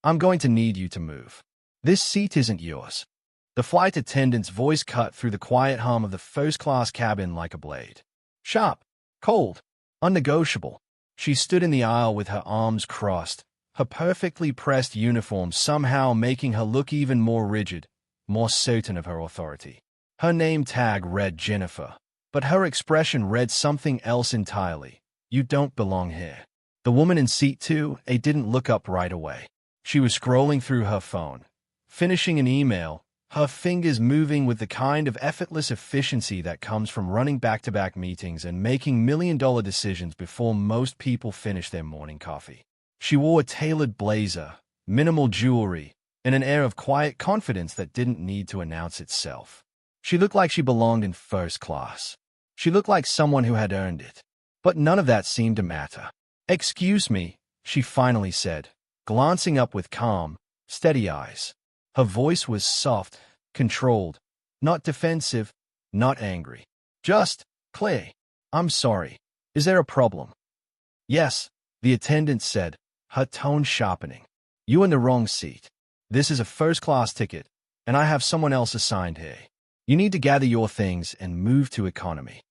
I'm going to need you to move. This seat isn't yours." The flight attendant's voice cut through the quiet hum of the first-class cabin like a blade. Sharp, cold, unnegotiable. She stood in the aisle with her arms crossed, her perfectly pressed uniform somehow making her look even more rigid, more certain of her authority. Her name tag read Jennifer, but her expression read something else entirely. "You don't belong here." The woman in seat 2A didn't look up right away. She was scrolling through her phone, finishing an email, her fingers moving with the kind of effortless efficiency that comes from running back-to-back meetings and making million-dollar decisions before most people finish their morning coffee. She wore a tailored blazer, minimal jewelry, and an air of quiet confidence that didn't need to announce itself. She looked like she belonged in first class. She looked like someone who had earned it. But none of that seemed to matter. "Excuse me," she finally said, glancing up with calm, steady eyes. Her voice was soft, controlled, not defensive, not angry. "Just clear. I'm sorry. Is there a problem?" "Yes," the attendant said, her tone sharpening. "You're in the wrong seat. This is a first-class ticket, and I have someone else assigned here. You need to gather your things and move to economy."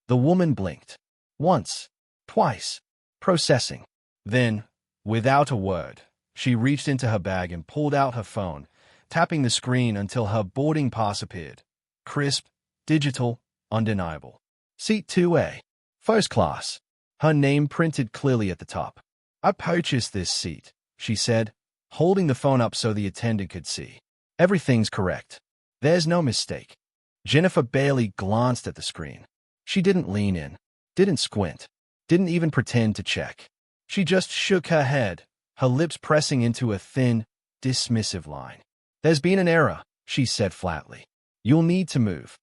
The woman blinked. Once, twice, processing. Then, without a word, she reached into her bag and pulled out her phone, tapping the screen until her boarding pass appeared. Crisp, digital, undeniable. Seat 2A. First class. Her name printed clearly at the top. "I purchased this seat," she said, holding the phone up so the attendant could see. "Everything's correct. There's no mistake." Jennifer barely glanced at the screen. She didn't lean in, didn't squint, didn't even pretend to check. She just shook her head, her lips pressing into a thin, dismissive line. "There's been an error," she said flatly. "You'll need to move."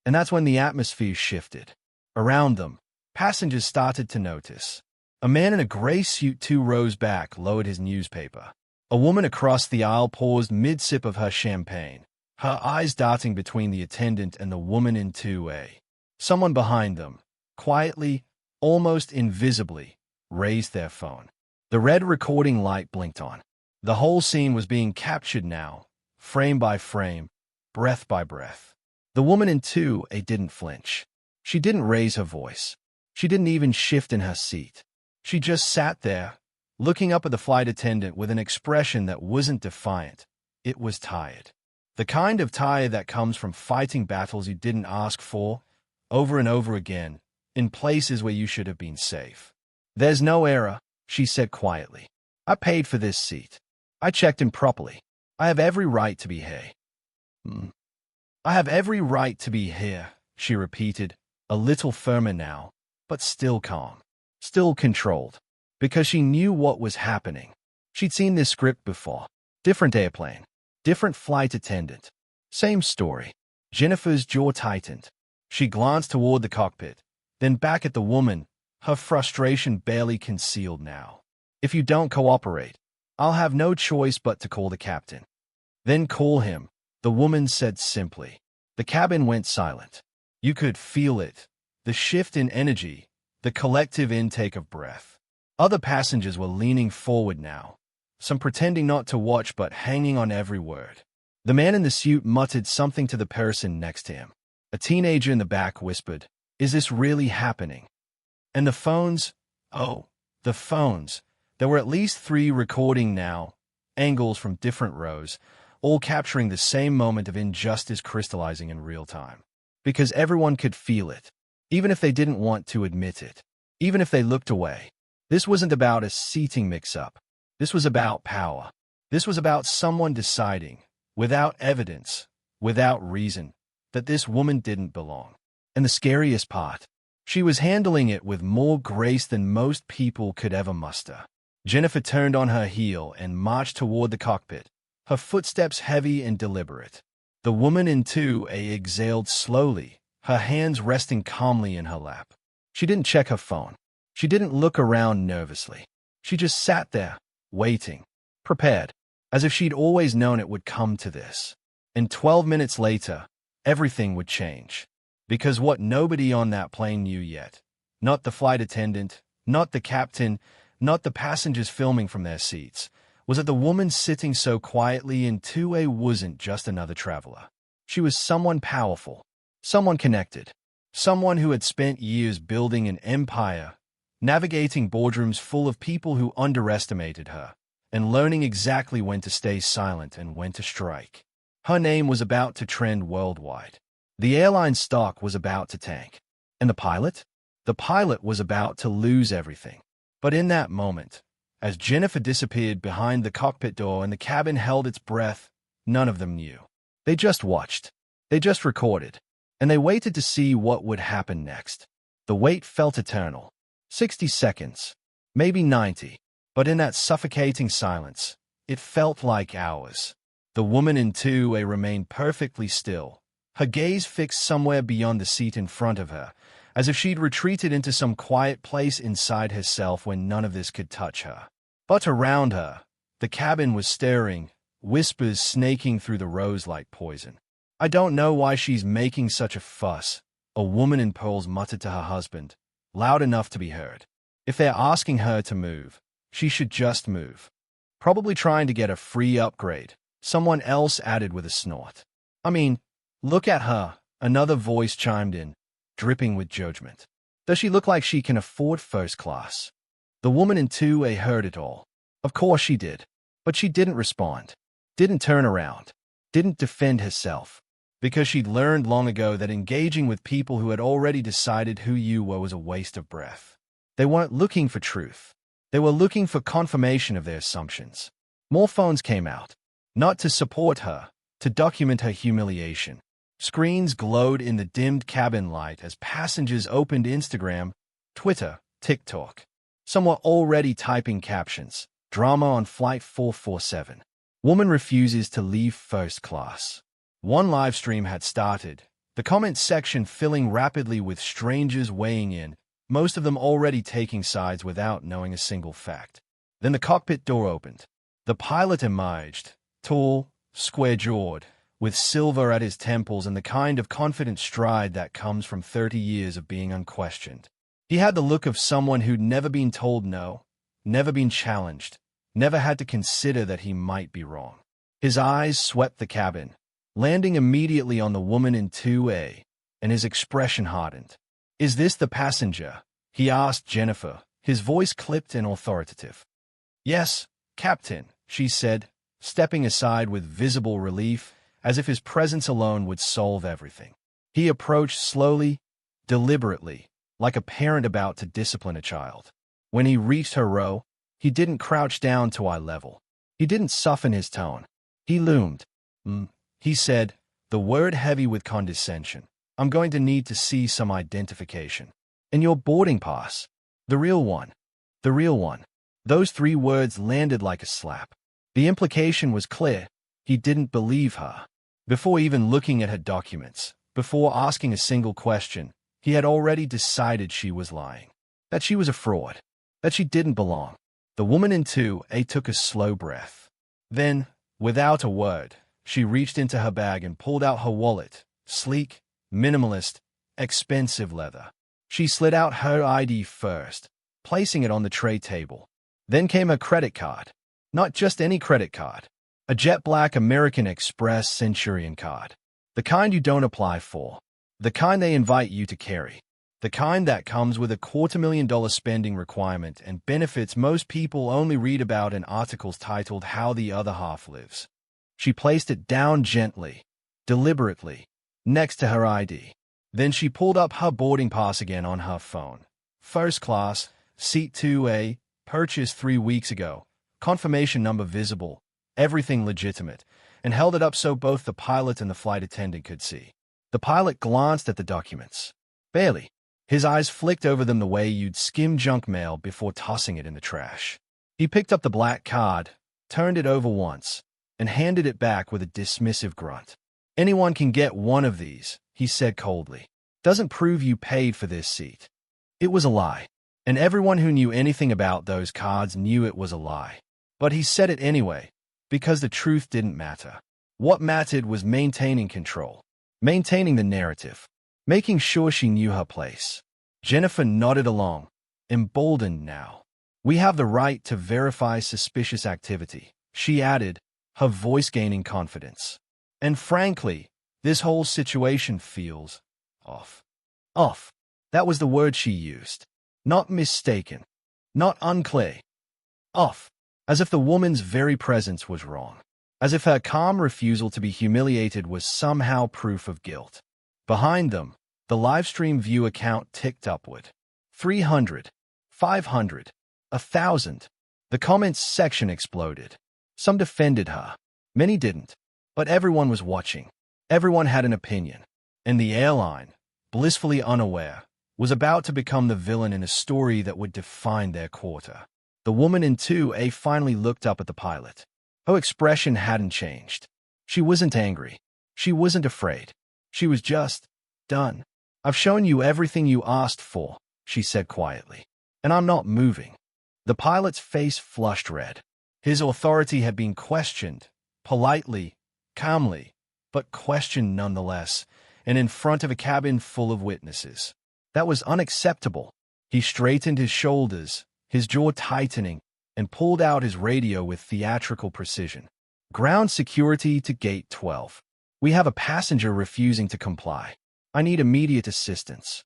And that's when the atmosphere shifted. Around them, passengers started to notice. A man in a gray suit 2 rows back lowered his newspaper. A woman across the aisle paused mid-sip of her champagne, her eyes darting between the attendant and the woman in 2A. Someone behind them, quietly, almost invisibly, raised their phone. The red recording light blinked on. The whole scene was being captured now, frame by frame, breath by breath. The woman in 2A didn't flinch. She didn't raise her voice. She didn't even shift in her seat. She just sat there, looking up at the flight attendant with an expression that wasn't defiant. It was tired. The kind of tired that comes from fighting battles you didn't ask for, over and over again, in places where you should have been safe. "There's no error," she said quietly. "I paid for this seat. I checked in properly. I have every right to be here." "I have every right to be here," she repeated, a little firmer now, but still calm, still controlled, because she knew what was happening. She'd seen this script before. Different airplane, different flight attendant. Same story. Jennifer's jaw tightened. She glanced toward the cockpit, then back at the woman, her frustration barely concealed now. "If you don't cooperate, I'll have no choice but to call the captain." "Then call him," the woman said simply. The cabin went silent. You could feel it, the shift in energy, the collective intake of breath. Other passengers were leaning forward now, some pretending not to watch but hanging on every word. The man in the suit muttered something to the person next to him. A teenager in the back whispered, "Is this really happening?" And the phones, oh, the phones. There were at least 3 recording now, angles from different rows, all capturing the same moment of injustice crystallizing in real time. Because everyone could feel it, even if they didn't want to admit it, even if they looked away. This wasn't about a seating mix-up. This was about power. This was about someone deciding, without evidence, without reason, that this woman didn't belong. And the scariest part, she was handling it with more grace than most people could ever muster. Jennifer turned on her heel and marched toward the cockpit, her footsteps heavy and deliberate. The woman in 2A exhaled slowly, her hands resting calmly in her lap. She didn't check her phone. She didn't look around nervously. She just sat there, waiting, prepared, as if she'd always known it would come to this. And 12 minutes later, everything would change. Because what nobody on that plane knew yet, not the flight attendant, not the captain, not the passengers filming from their seats, was that the woman sitting so quietly in 2A wasn't just another traveler. She was someone powerful, someone connected, someone who had spent years building an empire, navigating boardrooms full of people who underestimated her, and learning exactly when to stay silent and when to strike. Her name was about to trend worldwide. The airline stock was about to tank. And the pilot? The pilot was about to lose everything. But in that moment, as Jennifer disappeared behind the cockpit door and the cabin held its breath, none of them knew. They just watched. They just recorded. And they waited to see what would happen next. The wait felt eternal. 60 seconds. Maybe 90. But in that suffocating silence, it felt like hours. The woman in 2A remained perfectly still, her gaze fixed somewhere beyond the seat in front of her, as if she'd retreated into some quiet place inside herself when none of this could touch her. But around her, the cabin was stirring, whispers snaking through the rows like poison. "I don't know why she's making such a fuss," a woman in pearls muttered to her husband, loud enough to be heard. "If they're asking her to move, she should just move." "Probably trying to get a free upgrade," someone else added with a snort. "I mean, look at her," another voice chimed in, dripping with judgment. "Does she look like she can afford first class?" The woman in 2A heard it all. Of course she did. But she didn't respond, didn't turn around, didn't defend herself, because she'd learned long ago that engaging with people who had already decided who you were was a waste of breath. They weren't looking for truth. They were looking for confirmation of their assumptions. More phones came out, not to support her, to document her humiliation. Screens glowed in the dimmed cabin light as passengers opened Instagram, Twitter, TikTok. Some were already typing captions. "Drama on Flight 447. Woman refuses to leave first class." One live stream had started, the comment section filling rapidly with strangers weighing in, most of them already taking sides without knowing a single fact. Then the cockpit door opened. The pilot emerged, tall, square-jawed, with silver at his temples and the kind of confident stride that comes from 30 years of being unquestioned. He had the look of someone who'd never been told no, never been challenged, never had to consider that he might be wrong. His eyes swept the cabin, landing immediately on the woman in 2A, and his expression hardened. "Is this the passenger?" he asked Jennifer, his voice clipped and authoritative. "Yes, Captain," she said, stepping aside with visible relief, as if his presence alone would solve everything. He approached slowly, deliberately, like a parent about to discipline a child. When he reached her row, he didn't crouch down to eye level. He didn't soften his tone. He loomed. He said, the word heavy with condescension. "I'm going to need to see some identification. And your boarding pass. The real one. The real one." Those 3 words landed like a slap. The implication was clear. He didn't believe her. Before even looking at her documents, before asking a single question, he had already decided she was lying. That she was a fraud. That she didn't belong. The woman in 2A took a slow breath. Then, without a word, she reached into her bag and pulled out her wallet, sleek, minimalist, expensive leather. She slid out her ID first, placing it on the tray table. Then came her credit card. Not just any credit card. A jet black American Express Centurion card. The kind you don't apply for. The kind they invite you to carry. The kind that comes with a $250,000 spending requirement and benefits most people only read about in articles titled "How the Other Half Lives." She placed it down gently, deliberately, next to her ID. Then she pulled up her boarding pass again on her phone. "First class, seat 2A, purchased 3 weeks ago, confirmation number visible, everything legitimate," and held it up so both the pilot and the flight attendant could see. The pilot glanced at the documents. Barely. His eyes flicked over them the way you'd skim junk mail before tossing it in the trash. He picked up the black card, turned it over once, and handed it back with a dismissive grunt. "Anyone can get one of these," he said coldly. "Doesn't prove you paid for this seat." It was a lie, and everyone who knew anything about those cards knew it was a lie. But he said it anyway, because the truth didn't matter. What mattered was maintaining control, maintaining the narrative, making sure she knew her place. Jennifer nodded along, emboldened now. "We have the right to verify suspicious activity," she added, her voice gaining confidence. And frankly, this whole situation feels off. Off. That was the word she used. Not mistaken. Not unclear. Off. As if the woman's very presence was wrong. As if her calm refusal to be humiliated was somehow proof of guilt. Behind them, the livestream view count ticked upward. 300. 500. 1,000. The comments section exploded. Some defended her. Many didn't. But everyone was watching. Everyone had an opinion. And the airline, blissfully unaware, was about to become the villain in a story that would define their quarter. The woman in 2A finally looked up at the pilot. Her expression hadn't changed. She wasn't angry. She wasn't afraid. She was just done. I've shown you everything you asked for, she said quietly. And I'm not moving. The pilot's face flushed red. His authority had been questioned, politely, calmly, but questioned nonetheless, and in front of a cabin full of witnesses. That was unacceptable. He straightened his shoulders, his jaw tightening, and pulled out his radio with theatrical precision. Ground security to gate 12. We have a passenger refusing to comply. I need immediate assistance.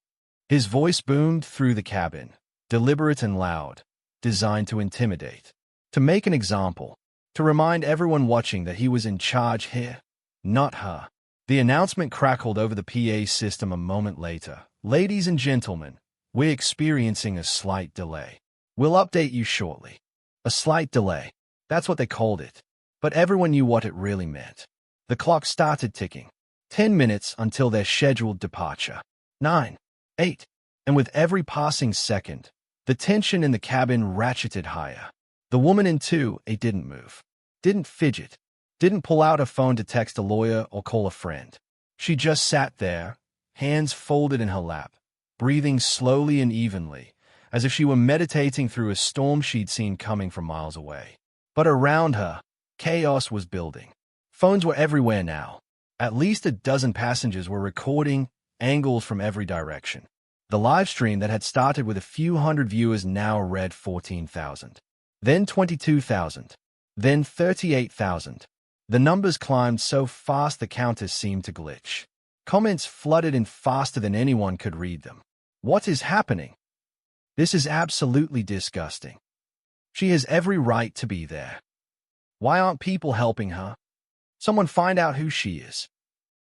His voice boomed through the cabin, deliberate and loud, designed to intimidate. To make an example, to remind everyone watching that he was in charge here, not her. The announcement crackled over the PA system a moment later. Ladies and gentlemen, we're experiencing a slight delay. We'll update you shortly. A slight delay. That's what they called it. But everyone knew what it really meant. The clock started ticking. 10 minutes until their scheduled departure. 9. 8. And with every passing second, the tension in the cabin ratcheted higher. The woman in 2A didn't move. Didn't fidget. Didn't pull out her phone to text a lawyer or call a friend. She just sat there, hands folded in her lap, breathing slowly and evenly, as if she were meditating through a storm she'd seen coming from miles away. But around her, chaos was building. Phones were everywhere now. At least a dozen passengers were recording angles from every direction. The live stream that had started with a few hundred viewers now read 14,000. Then 22,000. Then 38,000. The numbers climbed so fast the counters seemed to glitch. Comments flooded in faster than anyone could read them. What is happening? This is absolutely disgusting. She has every right to be there. Why aren't people helping her? Someone find out who she is.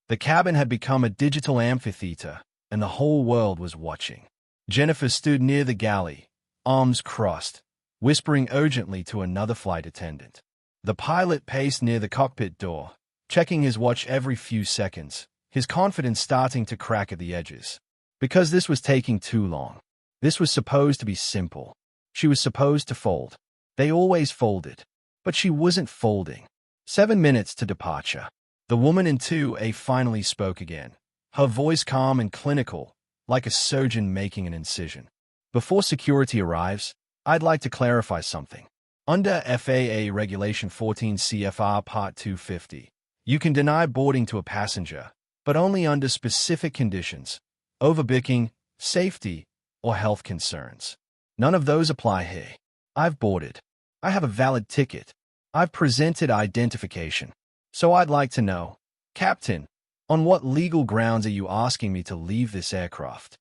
The cabin had become a digital amphitheater, and the whole world was watching. Jennifer stood near the galley, arms crossed, whispering urgently to another flight attendant. The pilot paced near the cockpit door, checking his watch every few seconds, his confidence starting to crack at the edges. Because this was taking too long. This was supposed to be simple. She was supposed to fold. They always folded. But she wasn't folding. 7 minutes to departure. The woman in 2A finally spoke again, her voice calm and clinical, like a surgeon making an incision. Before security arrives, I'd like to clarify something. Under FAA Regulation 14 CFR Part 250, you can deny boarding to a passenger, but only under specific conditions, overbooking, safety, or health concerns. None of those apply here. I've boarded. I have a valid ticket. I've presented identification. So I'd like to know, Captain, on what legal grounds are you asking me to leave this aircraft?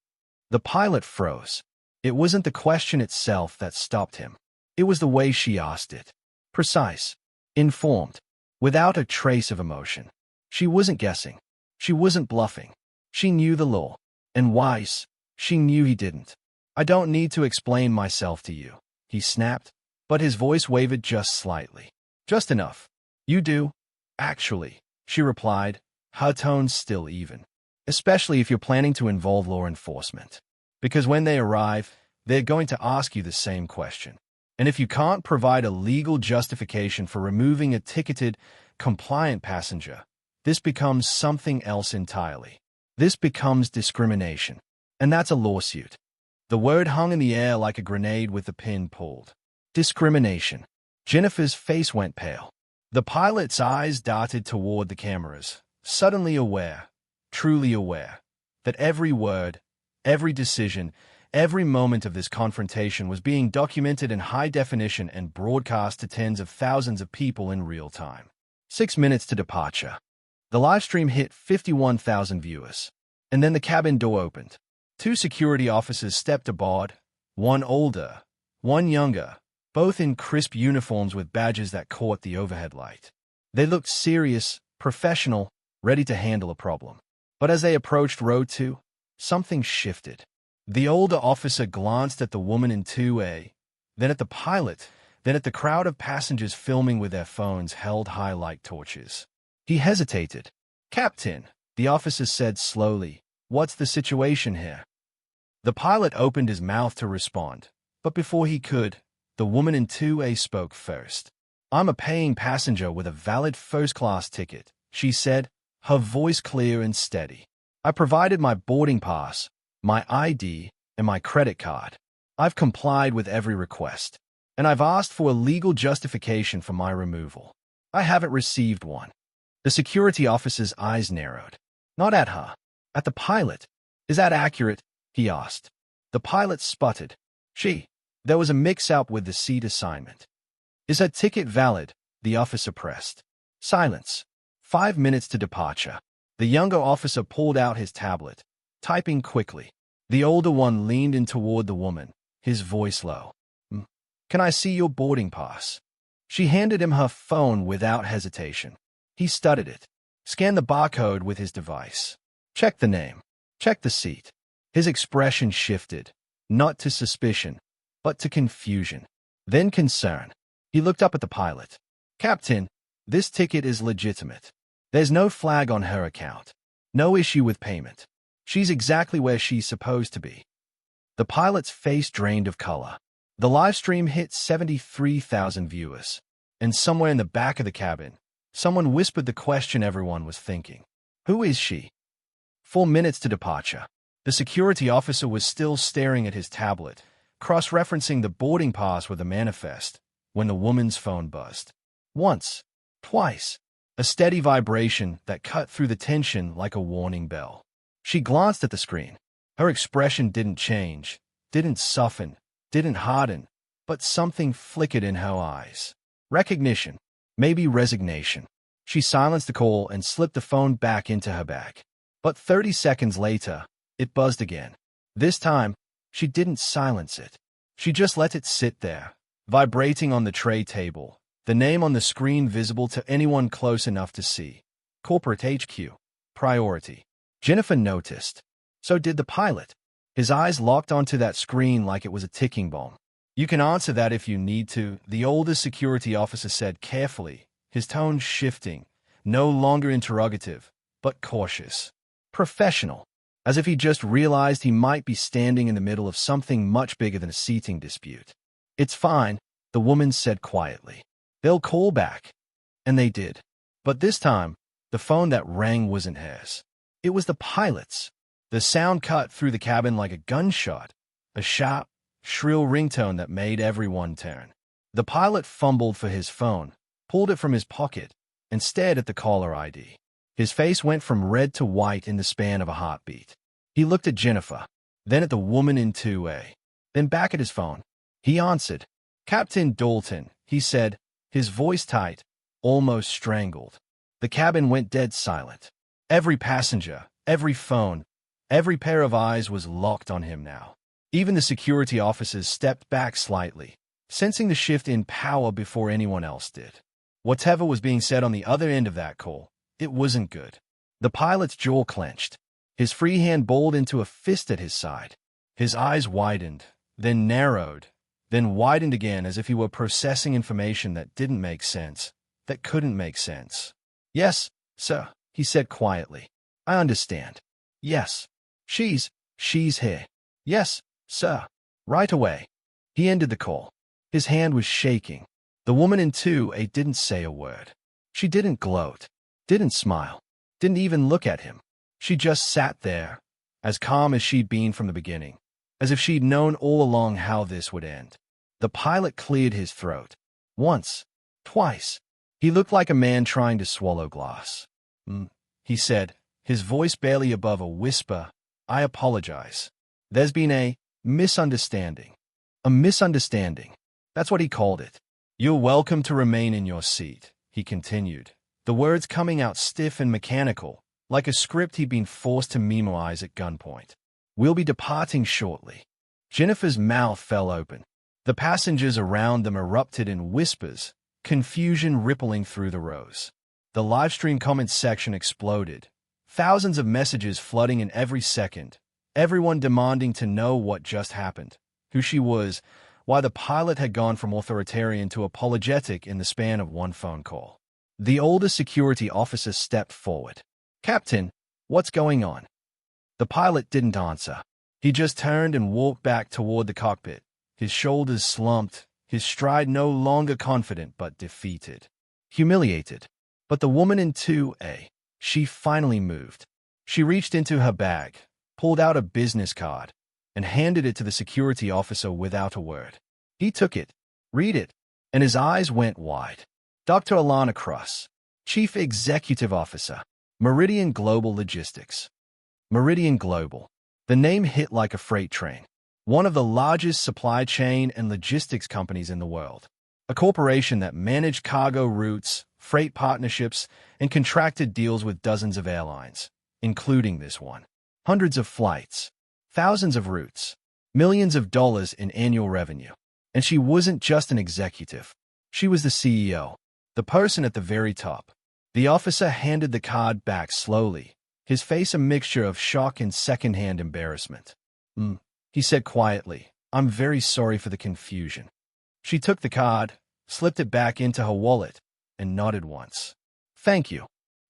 The pilot froze. It wasn't the question itself that stopped him. It was the way she asked it. Precise. Informed. Without a trace of emotion. She wasn't guessing. She wasn't bluffing. She knew the law. And wise, she knew he didn't. I don't need to explain myself to you, he snapped, but his voice wavered just slightly. Just enough. You do. Actually, she replied, her tone still even. Especially if you're planning to involve law enforcement. Because when they arrive, they're going to ask you the same question. And if you can't provide a legal justification for removing a ticketed, compliant passenger, this becomes something else entirely. This becomes discrimination. And that's a lawsuit. The word hung in the air like a grenade with the pin pulled. Discrimination. Jennifer's face went pale. The pilot's eyes darted toward the cameras, suddenly aware, truly aware, that every word, every decision, Every moment of this confrontation was being documented in high definition and broadcast to tens of thousands of people in real time. 6 minutes to departure. The live stream hit 51,000 viewers. And then the cabin door opened. 2 security officers stepped aboard, one older, one younger, both in crisp uniforms with badges that caught the overhead light. They looked serious, professional, ready to handle a problem. But as they approached row 2, something shifted. The older officer glanced at the woman in 2A, then at the pilot, then at the crowd of passengers filming with their phones held high like torches. He hesitated. "Captain," the officer said slowly, "what's the situation here?" The pilot opened his mouth to respond, but before he could, the woman in 2A spoke first. "I'm a paying passenger with a valid first-class ticket," she said, her voice clear and steady. "I provided my boarding pass, my ID, and my credit card. I've complied with every request, and I've asked for a legal justification for my removal. I haven't received one." The security officer's eyes narrowed. Not at her, at the pilot. "Is that accurate?" he asked. The pilot sputtered. There was a mix-up with the seat assignment." "Is her ticket valid?" the officer pressed. Silence. 5 minutes to departure. The younger officer pulled out his tablet, typing quickly. The older one leaned in toward the woman, his voice low. "Can I see your boarding pass?" She handed him her phone without hesitation. He studied it, scanned the barcode with his device. Check the name. Check the seat. His expression shifted, not to suspicion, but to confusion. Then concern. He looked up at the pilot. "Captain, this ticket is legitimate. There's no flag on her account. No issue with payment. She's exactly where she's supposed to be." The pilot's face drained of color. The live stream hit 73,000 viewers. And somewhere in the back of the cabin, someone whispered the question everyone was thinking. Who is she? 4 minutes to departure. The security officer was still staring at his tablet, cross-referencing the boarding pass with the manifest, when the woman's phone buzzed. Once, twice, a steady vibration that cut through the tension like a warning bell. She glanced at the screen. Her expression didn't change, didn't soften, didn't harden, but something flickered in her eyes. Recognition, maybe resignation. She silenced the call and slipped the phone back into her bag. But 30 seconds later, it buzzed again. This time, she didn't silence it. She just let it sit there, vibrating on the tray table, the name on the screen visible to anyone close enough to see. Corporate HQ. Priority. Jennifer noticed. So did the pilot. His eyes locked onto that screen like it was a ticking bomb. "You can answer that if you need to," the older security officer said carefully, his tone shifting, no longer interrogative, but cautious. Professional. As if he just realized he might be standing in the middle of something much bigger than a seating dispute. "It's fine," the woman said quietly. "They'll call back." And they did. But this time, the phone that rang wasn't hers. It was the pilot's. The sound cut through the cabin like a gunshot, a sharp, shrill ringtone that made everyone turn. The pilot fumbled for his phone, pulled it from his pocket, and stared at the caller ID. His face went from red to white in the span of a heartbeat. He looked at Jennifer, then at the woman in 2A, then back at his phone. He answered. "Captain Dalton," he said, his voice tight, almost strangled. The cabin went dead silent. Every passenger, every phone, every pair of eyes was locked on him now. Even the security officers stepped back slightly, sensing the shift in power before anyone else did. Whatever was being said on the other end of that call, it wasn't good. The pilot's jaw clenched. His free hand balled into a fist at his side. His eyes widened, then narrowed, then widened again as if he were processing information that didn't make sense, that couldn't make sense. "Yes, sir," he said quietly. "I understand. Yes. She's here. Yes, sir. Right away." He ended the call. His hand was shaking. The woman in 2A didn't say a word. She didn't gloat, didn't smile, didn't even look at him. She just sat there, as calm as she'd been from the beginning, as if she'd known all along how this would end. The pilot cleared his throat. Once, twice. He looked like a man trying to swallow glass. He said, his voice barely above a whisper, "I apologize. There's been a Misunderstanding. A misunderstanding. That's what he called it. You're welcome to remain in your seat, he continued, the words coming out stiff and mechanical, like a script he'd been forced to memorize at gunpoint. We'll be departing shortly. Jennifer's mouth fell open. The passengers around them erupted in whispers, confusion rippling through the rows. The livestream comments section exploded. Thousands of messages flooding in every second, everyone demanding to know what just happened, who she was, why the pilot had gone from authoritarian to apologetic in the span of one phone call. The older security officer stepped forward. Captain, what's going on? The pilot didn't answer. He just turned and walked back toward the cockpit, his shoulders slumped, his stride no longer confident but defeated. Humiliated. But the woman in 2A, she finally moved. She reached into her bag, pulled out a business card, and handed it to the security officer without a word. He took it, read it, and his eyes went wide. Dr. Alana Cross, Chief Executive Officer, Meridian Global Logistics. Meridian Global. The name hit like a freight train. One of the largest supply chain and logistics companies in the world. A corporation that managed cargo routes, freight partnerships, and contracted deals with dozens of airlines, including this one. Hundreds of flights, thousands of routes, millions of dollars in annual revenue. And she wasn't just an executive. She was the CEO, the person at the very top. The officer handed the card back slowly, his face a mixture of shock and second-hand embarrassment. He said quietly, I'm very sorry for the confusion. She took the card, slipped it back into her wallet, and nodded once. Thank you.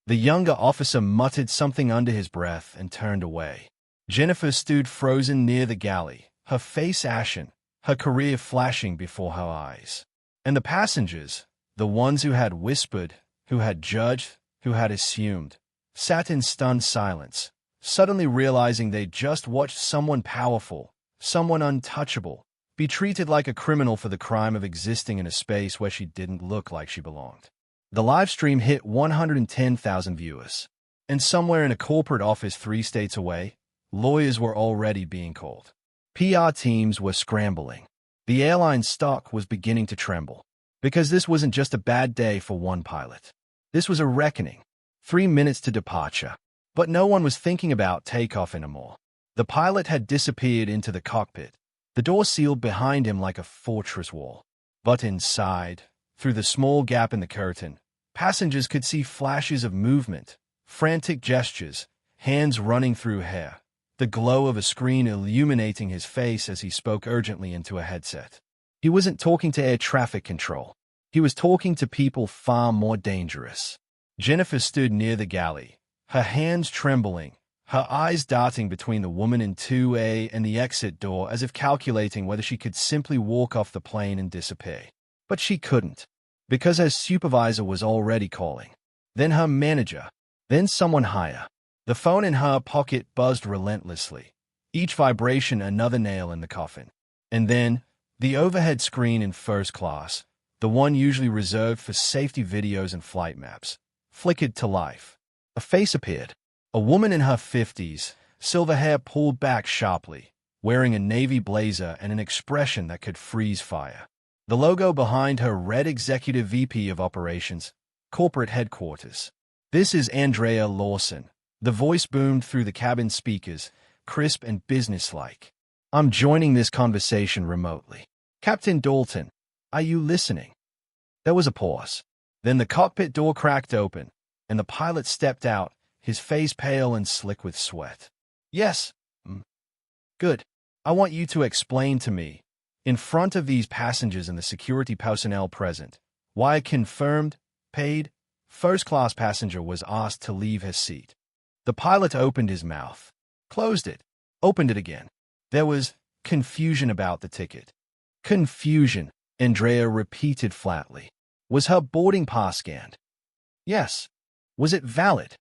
The younger officer muttered something under his breath and turned away. Jennifer stood frozen near the galley, her face ashen, her career flashing before her eyes. And the passengers, the ones who had whispered, who had judged, who had assumed, sat in stunned silence, suddenly realizing they'd just watched someone powerful, someone untouchable, be treated like a criminal for the crime of existing in a space where she didn't look like she belonged. The live stream hit 110,000 viewers, and somewhere in a corporate office 3 states away, lawyers were already being called. PR teams were scrambling. The airline stock was beginning to tremble, because this wasn't just a bad day for one pilot. This was a reckoning. 3 minutes to departure. But no one was thinking about takeoff anymore. The pilot had disappeared into the cockpit, the door sealed behind him like a fortress wall. But inside, through the small gap in the curtain, passengers could see flashes of movement, frantic gestures, hands running through hair, the glow of a screen illuminating his face as he spoke urgently into a headset. He wasn't talking to air traffic control. He was talking to people far more dangerous. Jennifer stood near the galley, her hands trembling, her eyes darting between the woman in 2A and the exit door as if calculating whether she could simply walk off the plane and disappear. But she couldn't, because her supervisor was already calling. Then her manager, then someone higher. The phone in her pocket buzzed relentlessly, each vibration another nail in the coffin. And then, the overhead screen in first class, the one usually reserved for safety videos and flight maps, flickered to life. A face appeared. A woman in her 50s, silver hair pulled back sharply, wearing a navy blazer and an expression that could freeze fire. The logo behind her read Executive VP of Operations, Corporate Headquarters. This is Andrea Lawson. The voice boomed through the cabin speakers, crisp and businesslike. I'm joining this conversation remotely. Captain Dalton, are you listening? There was a pause. Then the cockpit door cracked open, and the pilot stepped out, his face pale and slick with sweat. Yes. Good. I want you to explain to me, in front of these passengers and the security personnel present, why a confirmed, paid, first-class passenger was asked to leave his seat. The pilot opened his mouth, closed it, opened it again. There was confusion about the ticket. Confusion, Andrea repeated flatly. Was her boarding pass scanned? Yes. Was it valid?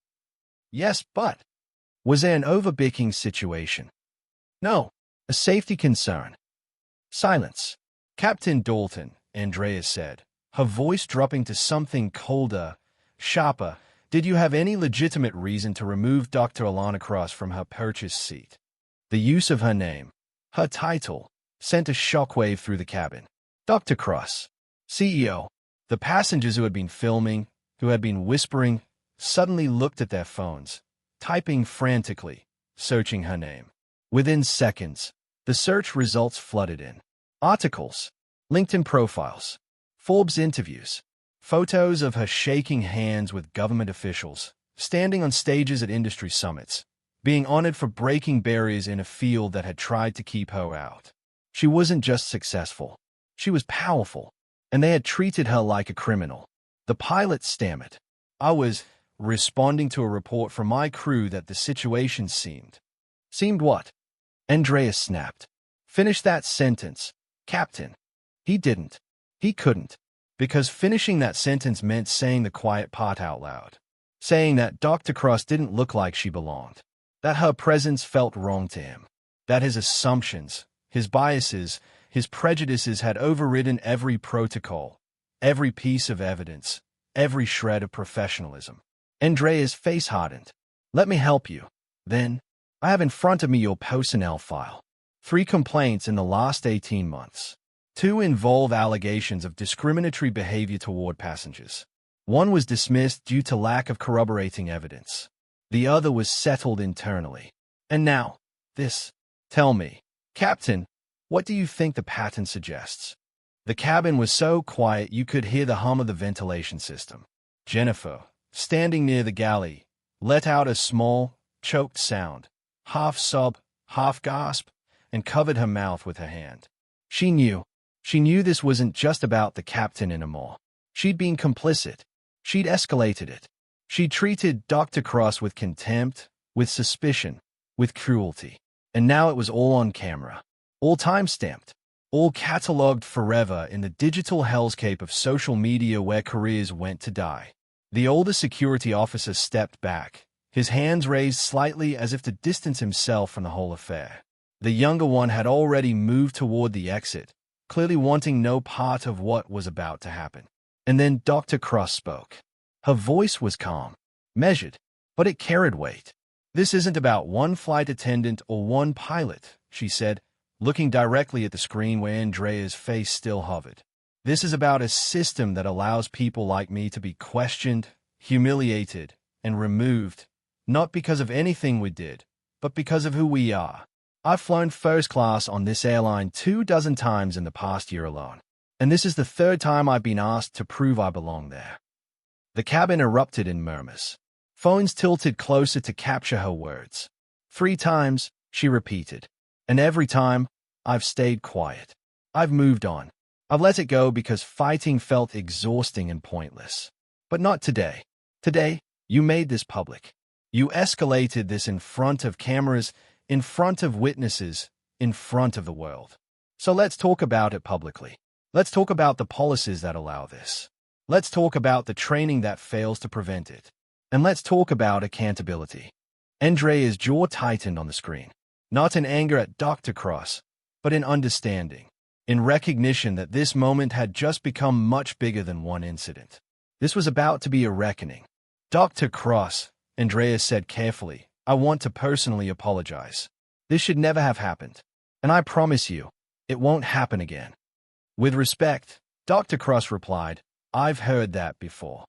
Yes, but was there an overbooking situation? No. A safety concern. Silence. Captain Dalton, Andrea said, her voice dropping to something colder, sharper. Did you have any legitimate reason to remove Dr. Alana Cross from her purchase seat? The use of her name, Her title sent a shockwave through the cabin. Dr. Cross, CEO. The passengers who had been filming, who had been whispering, suddenly looked at their phones, typing frantically, searching her name. Within seconds, the search results flooded in. Articles, LinkedIn profiles, Forbes interviews, photos of her shaking hands with government officials, standing on stages at industry summits, being honored for breaking barriers in a field that had tried to keep her out. She wasn't just successful. She was powerful, and they had treated her like a criminal. The pilot stammered. I was responding to a report from my crew that the situation seemed. Seemed what? Andreas snapped. Finish that sentence, Captain. He didn't. He couldn't. Because finishing that sentence meant saying the quiet part out loud. Saying that Dr. Cross didn't look like she belonged. That her presence felt wrong to him. That his assumptions, his biases, his prejudices had overridden every protocol, every piece of evidence, every shred of professionalism. Andrea's face hardened. Let me help you. Then, I have in front of me your personnel file. 3 complaints in the last 18 months. 2 involve allegations of discriminatory behavior toward passengers. 1 was dismissed due to lack of corroborating evidence. The other was settled internally. And now, this. Tell me, Captain, what do you think the pattern suggests? The cabin was so quiet you could hear the hum of the ventilation system. Jennifer, standing near the galley, let out a small, choked sound, half sob, half gasp, and covered her mouth with her hand. She knew this wasn't just about the captain anymore. She'd been complicit. She'd escalated it. She'd treated Dr. Cross with contempt, with suspicion, with cruelty. And now it was all on camera. All time-stamped. All catalogued forever in the digital hellscape of social media where careers went to die. The older security officer stepped back, his hands raised slightly as if to distance himself from the whole affair. The younger one had already moved toward the exit, clearly wanting no part of what was about to happen. And then Dr. Cross spoke. Her voice was calm, measured, but it carried weight. This isn't about one flight attendant or one pilot, she said, looking directly at the screen where Andrea's face still hovered. This is about a system that allows people like me to be questioned, humiliated, and removed, not because of anything we did, but because of who we are. I've flown first class on this airline 24 times in the past year alone, and this is the 3rd time I've been asked to prove I belong there. The cabin erupted in murmurs. Phones tilted closer to capture her words. 3 times, she repeated. And every time, I've stayed quiet. I've moved on. I've let it go because fighting felt exhausting and pointless. But not today. Today, you made this public. You escalated this in front of cameras, in front of witnesses, in front of the world. So let's talk about it publicly. Let's talk about the policies that allow this. Let's talk about the training that fails to prevent it. And let's talk about accountability. Andrea's jaw tightened on the screen. Not in anger at Dr. Cross, but in understanding, in recognition that this moment had just become much bigger than one incident. This was about to be a reckoning. Dr. Cross, Andrea said carefully, I want to personally apologize. This should never have happened. And I promise you, it won't happen again. With respect, Dr. Cross replied, I've heard that before.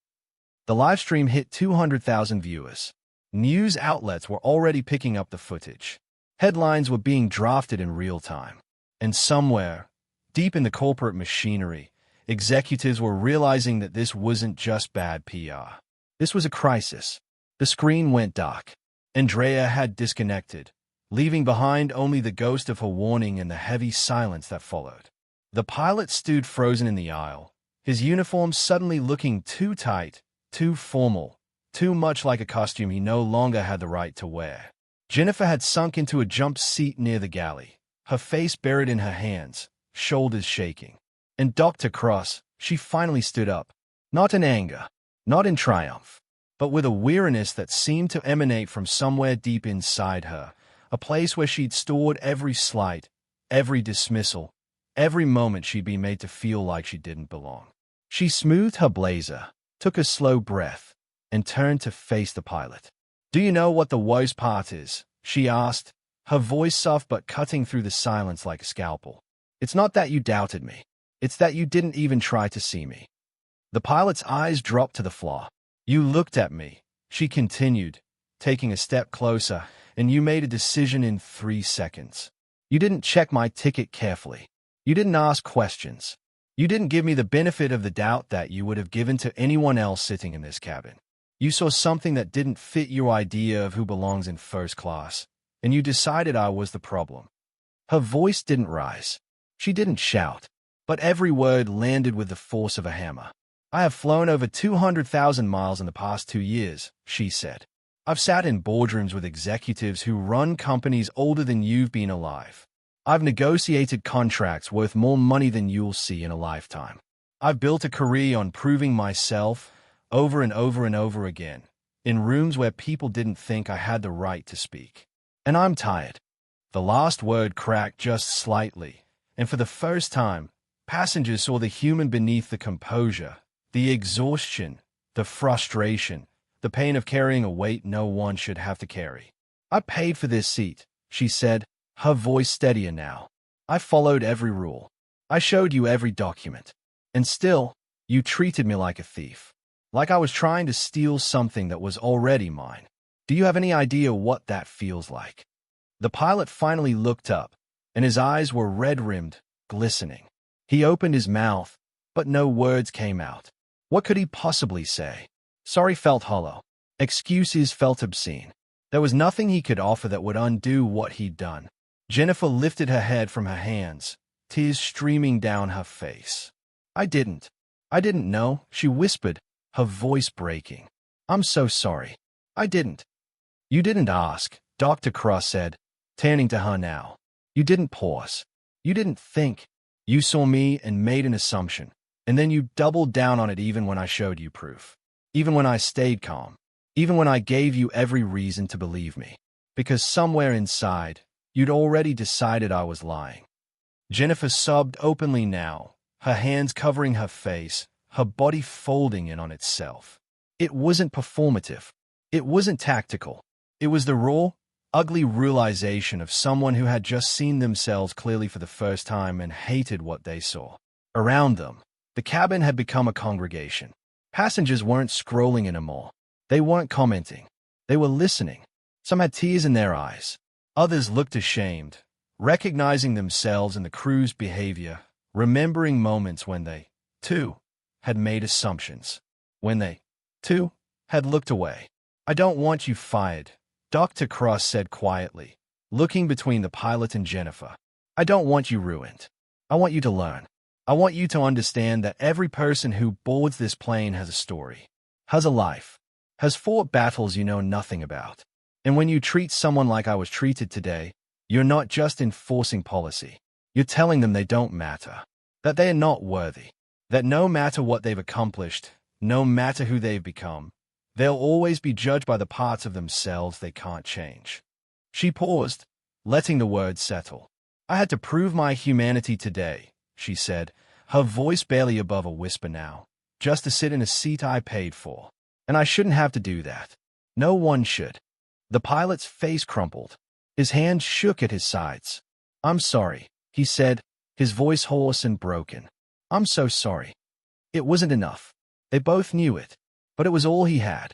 The live stream hit 200,000 viewers. News outlets were already picking up the footage. Headlines were being drafted in real time. And somewhere, deep in the corporate machinery, executives were realizing that this wasn't just bad PR. This was a crisis. The screen went dark. Andrea had disconnected, leaving behind only the ghost of her warning and the heavy silence that followed. The pilot stood frozen in the aisle, his uniform suddenly looking too tight, too formal, too much like a costume he no longer had the right to wear. Jennifer had sunk into a jump seat near the galley, her face buried in her hands, shoulders shaking. And Dr. Cross, she finally stood up, not in anger, not in triumph, but with a weariness that seemed to emanate from somewhere deep inside her, a place where she'd stored every slight, every dismissal, every moment she'd been made to feel like she didn't belong. She smoothed her blazer, took a slow breath, and turned to face the pilot. Do you know what the worst part is? She asked, her voice soft but cutting through the silence like a scalpel. "It's not that you doubted me. It's that you didn't even try to see me." The pilot's eyes dropped to the floor. "You looked at me," she continued, taking a step closer, "and you made a decision in 3 seconds. You didn't check my ticket carefully. You didn't ask questions. You didn't give me the benefit of the doubt that you would have given to anyone else sitting in this cabin. You saw something that didn't fit your idea of who belongs in first class, and you decided I was the problem." Her voice didn't rise. She didn't shout, but every word landed with the force of a hammer. "I have flown over 200,000 miles in the past 2 years," she said. "I've sat in boardrooms with executives who run companies older than you've been alive. I've negotiated contracts worth more money than you'll see in a lifetime. I've built a career on proving myself over and over and over again, in rooms where people didn't think I had the right to speak. And I'm tired." The last word cracked just slightly, and for the first time, passengers saw the human beneath the composure, the exhaustion, the frustration, the pain of carrying a weight no one should have to carry. "I paid for this seat," she said, her voice steadier now. "I followed every rule. I showed you every document. And still, you treated me like a thief. Like I was trying to steal something that was already mine. Do you have any idea what that feels like?" The pilot finally looked up, and his eyes were red-rimmed, glistening. He opened his mouth, but no words came out. What could he possibly say? Sorry felt hollow. Excuses felt obscene. There was nothing he could offer that would undo what he'd done. Jennifer lifted her head from her hands, tears streaming down her face. I didn't know," she whispered, her voice breaking. "I'm so sorry. I didn't." "You didn't ask," Dr. Cross said, turning to her now. "You didn't pause. You didn't think. You saw me and made an assumption, and then you doubled down on it even when I showed you proof. Even when I stayed calm. Even when I gave you every reason to believe me. Because somewhere inside, you'd already decided I was lying." Jennifer sobbed openly now, her hands covering her face, her body folding in on itself. It wasn't performative. It wasn't tactical. It was the raw, ugly realization of someone who had just seen themselves clearly for the first time and hated what they saw. Around them, the cabin had become a congregation. Passengers weren't scrolling anymore. They weren't commenting. They were listening. Some had tears in their eyes. Others looked ashamed, recognizing themselves in the crew's behavior, remembering moments when they, too, had made assumptions. When they, too, had looked away. "I don't want you fired," Dr. Cross said quietly, looking between the pilot and Jennifer. "I don't want you ruined. I want you to learn. I want you to understand that every person who boards this plane has a story, has a life, has fought battles you know nothing about. And when you treat someone like I was treated today, you're not just enforcing policy. You're telling them they don't matter, that they are not worthy, that no matter what they've accomplished, no matter who they've become, they'll always be judged by the parts of themselves they can't change." She paused, letting the words settle. "I had to prove my humanity today," she said, her voice barely above a whisper now, "just to sit in a seat I paid for. And I shouldn't have to do that. No one should." The pilot's face crumpled. His hands shook at his sides. "I'm sorry," he said, his voice hoarse and broken. "I'm so sorry." It wasn't enough. They both knew it, but it was all he had.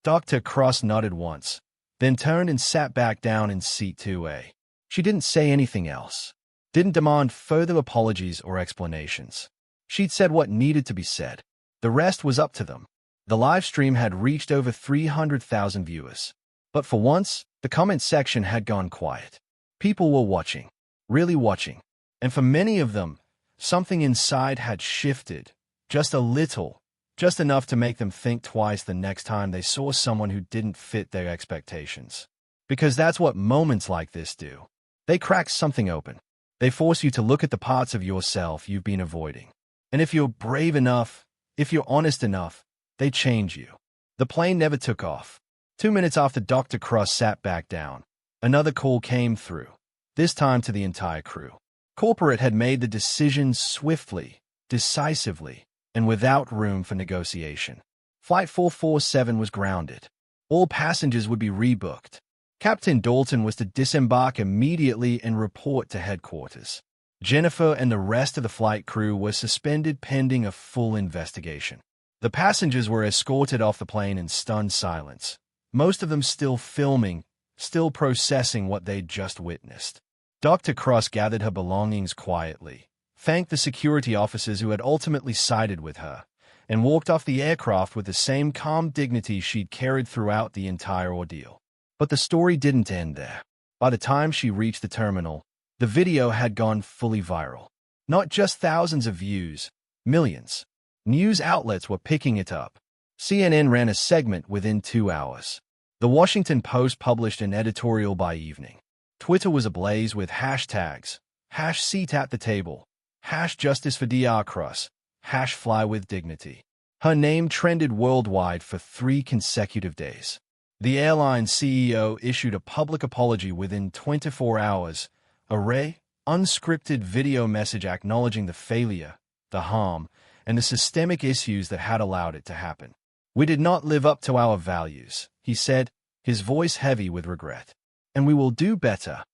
Dr. Cross nodded once, then turned and sat back down in seat 2A. She didn't say anything else, didn't demand further apologies or explanations. She'd said what needed to be said. The rest was up to them. The live stream had reached over 300,000 viewers. But for once, the comment section had gone quiet. People were watching, really watching. And for many of them, something inside had shifted, just a little, just enough to make them think twice the next time they saw someone who didn't fit their expectations. Because that's what moments like this do. They crack something open. They force you to look at the parts of yourself you've been avoiding. And if you're brave enough, if you're honest enough, they change you. The plane never took off. 2 minutes after Dr. Cross sat back down, another call came through, this time to the entire crew. Corporate had made the decision swiftly, decisively, and without room for negotiation. Flight 447 was grounded. All passengers would be rebooked. Captain Dalton was to disembark immediately and report to headquarters. Jennifer and the rest of the flight crew were suspended pending a full investigation. The passengers were escorted off the plane in stunned silence, most of them still filming, still processing what they'd just witnessed. Dr. Cross gathered her belongings quietly, thanked the security officers who had ultimately sided with her, and walked off the aircraft with the same calm dignity she'd carried throughout the entire ordeal. But the story didn't end there. By the time she reached the terminal, the video had gone fully viral. Not just thousands of views, millions. News outlets were picking it up. CNN ran a segment within 2 hours. The Washington Post published an editorial by evening. Twitter was ablaze with hashtags, #SeatAtTheTable, #JusticeForDrCross, #FlyWithDignity. Her name trended worldwide for 3 consecutive days. The airline's CEO issued a public apology within 24 hours, a rare, unscripted video message acknowledging the failure, the harm, and the systemic issues that had allowed it to happen. "We did not live up to our values," he said, his voice heavy with regret. "And we will do better."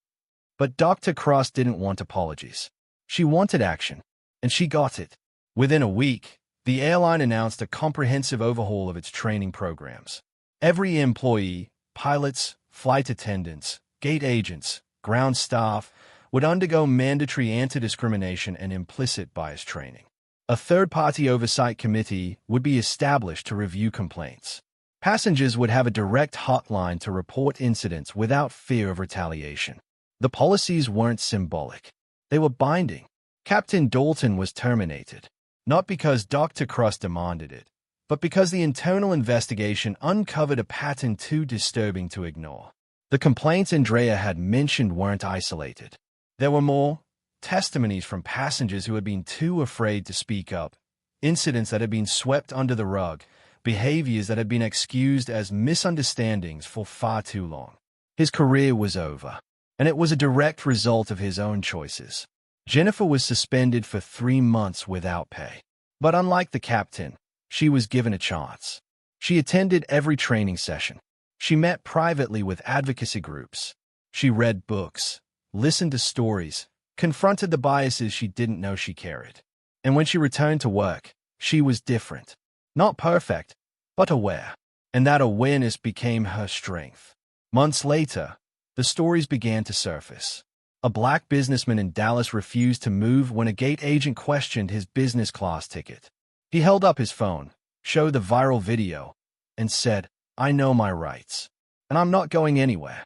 But Dr. Cross didn't want apologies. She wanted action, and she got it. Within a week, the airline announced a comprehensive overhaul of its training programs. Every employee, pilots, flight attendants, gate agents, ground staff, would undergo mandatory anti-discrimination and implicit bias training. A third-party oversight committee would be established to review complaints. Passengers would have a direct hotline to report incidents without fear of retaliation. The policies weren't symbolic. They were binding. Captain Dalton was terminated, not because Dr. Cross demanded it, but because the internal investigation uncovered a pattern too disturbing to ignore. The complaints Andrea had mentioned weren't isolated. There were more testimonies from passengers who had been too afraid to speak up, incidents that had been swept under the rug, behaviors that had been excused as misunderstandings for far too long. His career was over, and it was a direct result of his own choices. Jennifer was suspended for 3 months without pay. But unlike the captain, she was given a chance. She attended every training session. She met privately with advocacy groups. She read books, listened to stories, confronted the biases she didn't know she carried. And when she returned to work, she was different. Not perfect, but aware. And that awareness became her strength. Months later, the stories began to surface. A black businessman in Dallas refused to move when a gate agent questioned his business class ticket. He held up his phone, showed the viral video, and said, "I know my rights, and I'm not going anywhere."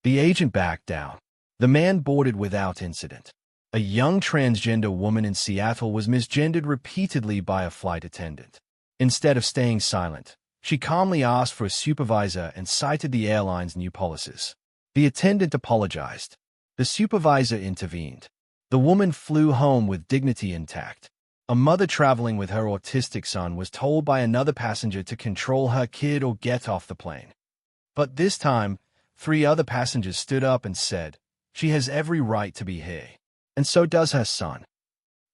The agent backed down. The man boarded without incident. A young transgender woman in Seattle was misgendered repeatedly by a flight attendant. Instead of staying silent, she calmly asked for a supervisor and cited the airline's new policies. The attendant apologized. The supervisor intervened. The woman flew home with dignity intact. A mother traveling with her autistic son was told by another passenger to control her kid or get off the plane. But this time, 3 other passengers stood up and said, "She has every right to be here, and so does her son."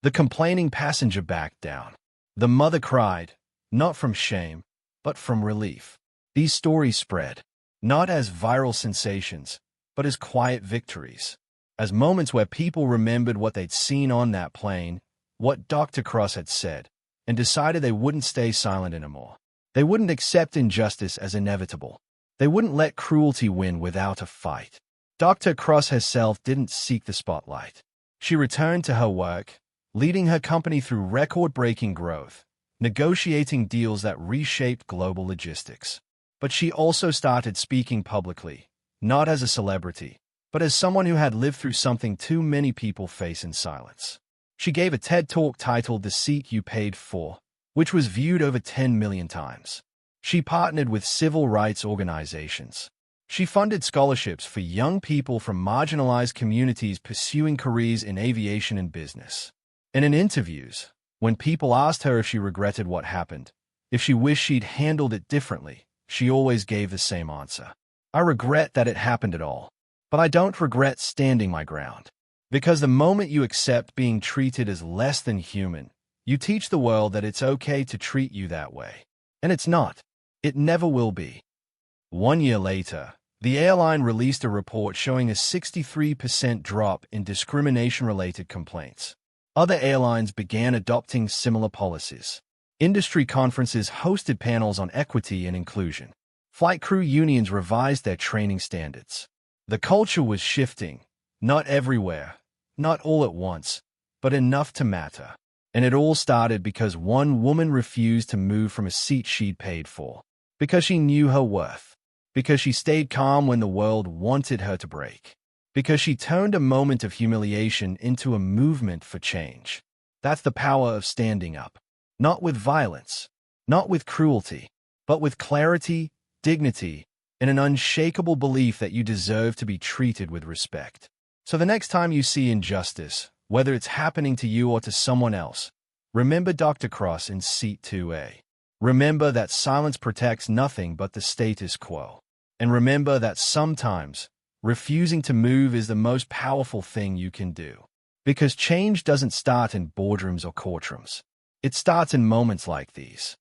The complaining passenger backed down. The mother cried, not from shame, but from relief. These stories spread, not as viral sensations, but as quiet victories, as moments where people remembered what they'd seen on that plane, what Dr. Cross had said, and decided they wouldn't stay silent anymore. They wouldn't accept injustice as inevitable. They wouldn't let cruelty win without a fight. Dr. Cross herself didn't seek the spotlight. She returned to her work, leading her company through record-breaking growth, negotiating deals that reshaped global logistics. But she also started speaking publicly, not as a celebrity, but as someone who had lived through something too many people face in silence. She gave a TED Talk titled "The Seat You Paid For," which was viewed over 10 million times. She partnered with civil rights organizations. She funded scholarships for young people from marginalized communities pursuing careers in aviation and business. And in interviews, when people asked her if she regretted what happened, if she wished she'd handled it differently, she always gave the same answer. "I regret that it happened at all, but I don't regret standing my ground." Because the moment you accept being treated as less than human, you teach the world that it's okay to treat you that way. And it's not. It never will be. 1 year later, The airline released a report showing a 63% drop in discrimination-related complaints. Other airlines began adopting similar policies. Industry conferences hosted panels on equity and inclusion. Flight crew unions revised their training standards. The culture was shifting, not everywhere, not all at once, but enough to matter. And it all started because one woman refused to move from a seat she'd paid for. Because she knew her worth. Because she stayed calm when the world wanted her to break. Because she turned a moment of humiliation into a movement for change. That's the power of standing up. Not with violence, not with cruelty, but with clarity, dignity, and an unshakable belief that you deserve to be treated with respect. So the next time you see injustice, whether it's happening to you or to someone else, remember Dr. Cross in Seat 2A. Remember that silence protects nothing but the status quo. And remember that sometimes, refusing to move is the most powerful thing you can do. Because change doesn't start in boardrooms or courtrooms. It starts in moments like these.